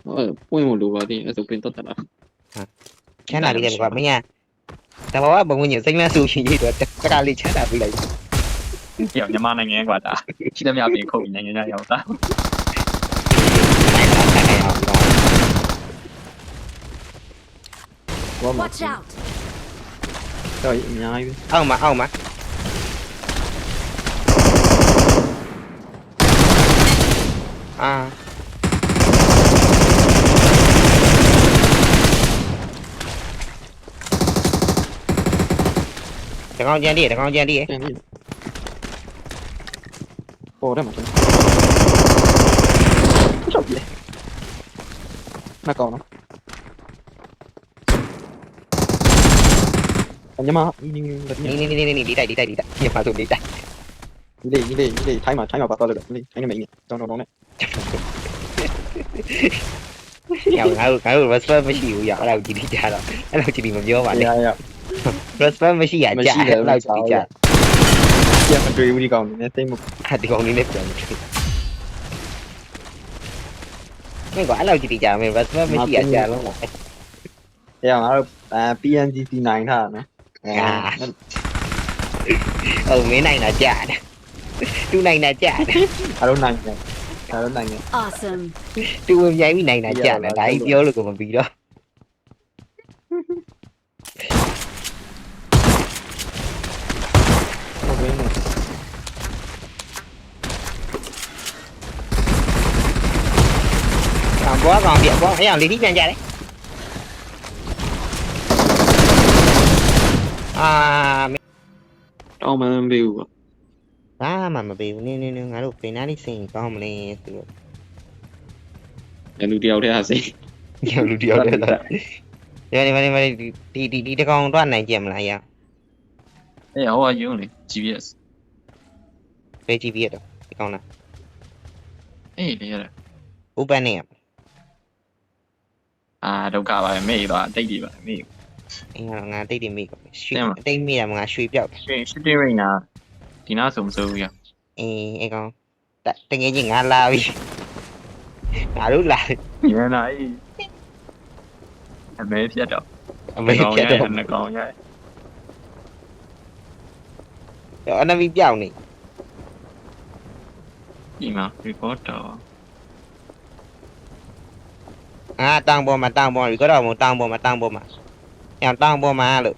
ပွင့်မလို့ပါသေးအဲ့ဆိုပင်တော့တလား ချမ်းသာပြီးတယ်ကွာမင်းကတဘာဝဘုံဝင်စိမ့်လန်းဆူရှင်ကြီးတော့တကလေးချမ်းသာပြီးလိုက် ပြောမြန်မာနိုင်ငံကွာဒါရှိသမျှပြင်ခုတ်ပြီးနိုင်ငံခြားရောက်တာ ဘာမှ Watch out! တော့အများကြီးပဲ အောက်မှာအာတကောင်ကြံတည်း ကျန်ပြီပေါ်တယ်မှာကျွန်တော်ချုပ်ပြီနှစ်ကောင်နော်ညမဒီ นี่ดีတိုက်ညမှာဆိုဒီတိုက် လေးထိုင်းမှာပတ်သွားလို့လေးထိုင်းနေမင်းတောင်းနဲ့ ရောငါတို့ respect မရှိဘူးရအဲ့လောက်ကြည့်ကြတော့အဲ့လောက်ကြည့်မပြောပါနဲ့ ရ respect မရှိရကြအဲ့လောက်ကြည့်ကြ ပြန်မတွေ့ဘူးဒီကောင်နေသိမ့်မ ဒီကောင်လေးနဲ့ပြန်မင်းကအဲ့လောက်ကြည့်ကြမယ် respect မရှိရကြလုံးလား ရငါတို့PNGC 9ထားနော် ဟုတ်မင်းနိုင်တာကြားတယ်သူနိုင်တာကြားတယ် အားလုံးနိုင်တယ် Awesome. သူဝင်ပြိုင်ပြီးနိုင်တာကြားတယ်ဒါကြီးပြောလို့ကိုမပြီးတော့ဘွားကောင်ပြဘွားအဲ့အောင်လေးထိပြန်ကြတယ်အာ တောင်းမှန်းပေးဘူးပေါ့ ဘာမှမပေးဘူးနင်းငါတို့ပင်နာလေးစိန်ကောင်းမလဲဆိုတော့ လူတယောက်တည်းဟာစိ လူတယောက်တည်းလားဒီတကောင်တော့နိုင်ကြမလားရ အေးဟိုကယုံလေ GPS ပဲကြည့်ပြတော့ဒီကောင်လား အေးလေရ ဥပန်းနေရ ဒုက္ခပါပဲမေ့သွားတိတ်တွေပါမေ့ အင်းငါတိတ်တိမိကောရွှေအတိတ်မိတာငါရွှေပြောက် shooting range နာဒီနာဆိုမစိုးဘူးရ အေးအဲ့ကောင်တကယ်ကြီးငါလာပြီငါတို့လာ ဒီမှာအေးအမေဖြတ်တော့ အမေဖြတ်တော့ နှကောင်ရ အနမီပြောင်းနေ ဒီမှာ report တော့ တောင်ပေါ်မှာဒီကတော့တောင်ပေါ်မှာတောင်ပေါ်မှာလို့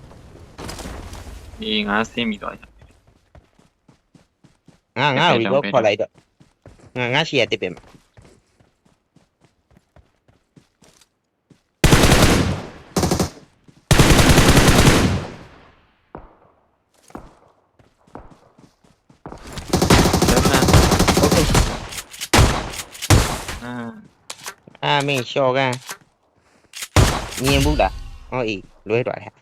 ဒီငါဆင်းပြီးတော့ ငါရီဘောခေါ်လိုက်တော့ငါရှိရတစ်ပင်မှာမင်းရှော့ကန်မြင်ဘူးလားဟောအေးလွဲသွားတယ်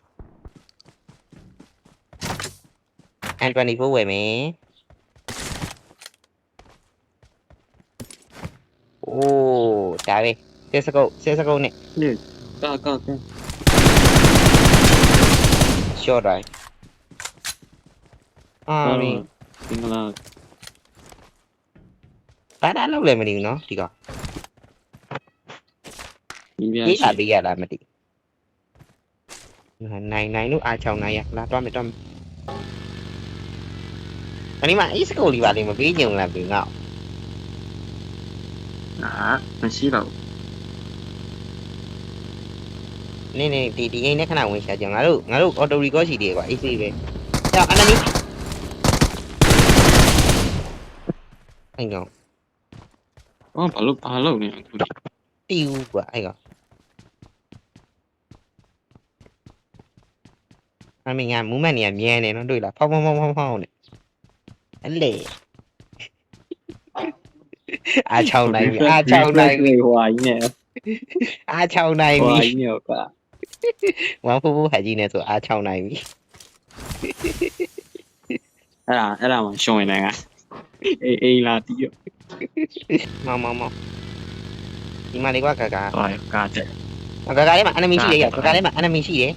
N24 ဝယ်မယ်โอ้ဒါပဲဆက်စကုတ်နဲ့ ကာ ရှော့တိုင်းမင်း ဒီမလား ဘာလောက်လဲမသိဘူးနော်ဒီကောင် ဒီပြ ရေးလာပေးရလားမသိနိုင်လို့အားချောင်းနိုင်ရလာတော့မယ်အနီမအေးစကုတ်လေးပါလိမ့်မပေးကြုံလားပြီငါ့ မရှိတော့ နေဒီအိမ်နဲ့ခဏဝင်ရှာကြငါတို့အော်တိုရီကောရှိတယ်ကွာအေးစေးပဲကြောက်အနမီအဲ့ကောင် ဘာလို့နေအခု တီးကွာအဲ့ကောင်အမေငါမူးမတ်နေရမြဲနေနော်တွေ့လားဖောင်းနေအဲ့လေအားချောင်းနိုင်ပြီ ဟွာကြီးနဲ့ အားချောင်းနိုင်ပြီ ဟွာကြီးနဲ့ကွာ ဝမ်ဖူဖူဟာကြီးနဲ့ဆိုအားချောင်းနိုင်ပြီ အဲ့ဒါမှရှုံးနေငါအေးလာတီးရ မောင်ဒီမှာလေကွာကာကာ သွားရကားတဲ့ ကာလေးမှာ enemy ရှိတယ်ရကာလေးမှာ enemy ရှိတယ်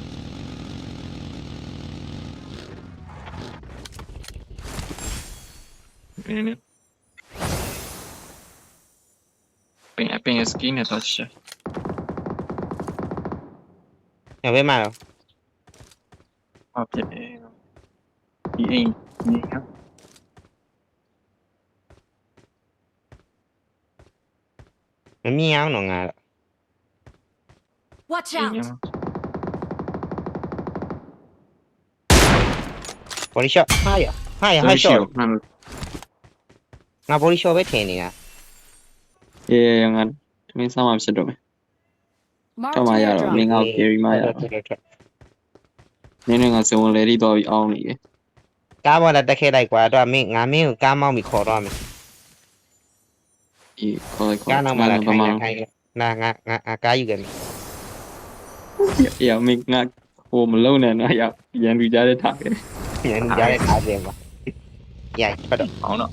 ပင် skin နဲ့တော့ချက် ညဘဲမှာတော့ ဟောဖြစ်တယ်ဒီအိမ်နေရ မမြင်အောင်တော့ငါတော့ Watch အိမ် out! ရ body shot ဟာရ ဟာ shot မှန် ငါ body shot ပဲထင်နေတာ အေးငါမင်းစားမှဖြစ်တော့မယ် Marked တော့ an မှရတော့မ airdrop. င်းငါ့ကို carry မှရတော့နင်းငါစုံလေဒီတော့ပြီးအောင်းနေတယ် ကားပေါ်လာတက်ခဲ့လိုက်ကွာတော့မင်းငါမင်းကိုကားမောင်းပြီးခေါ်တော့မယ် အေးခေါ်လိုက်ခေါ် ကားနောက်မှာလာ ပ ခိုင်း မာ ခိုင်းနာငါကားယူခဲ့မယ် အေးမင်းငါဟိုမလုံးနဲ့နော်ရရန်လူကြတဲ့ထားခဲ့ ပြန်ကြတဲ့ကားပြန်ပါရိုက်ပတ်တော့ အောင်တော့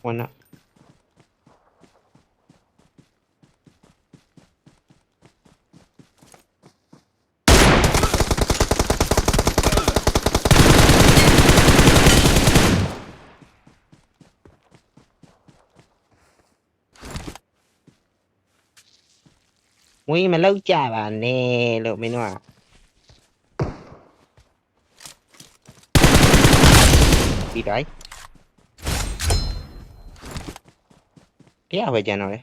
ဝန်တော့ဝင်းမလောက်ကြပါနဲ့လို့မင်းတို့ကဒီတိုင်းတရားပဲကြံတော့လေ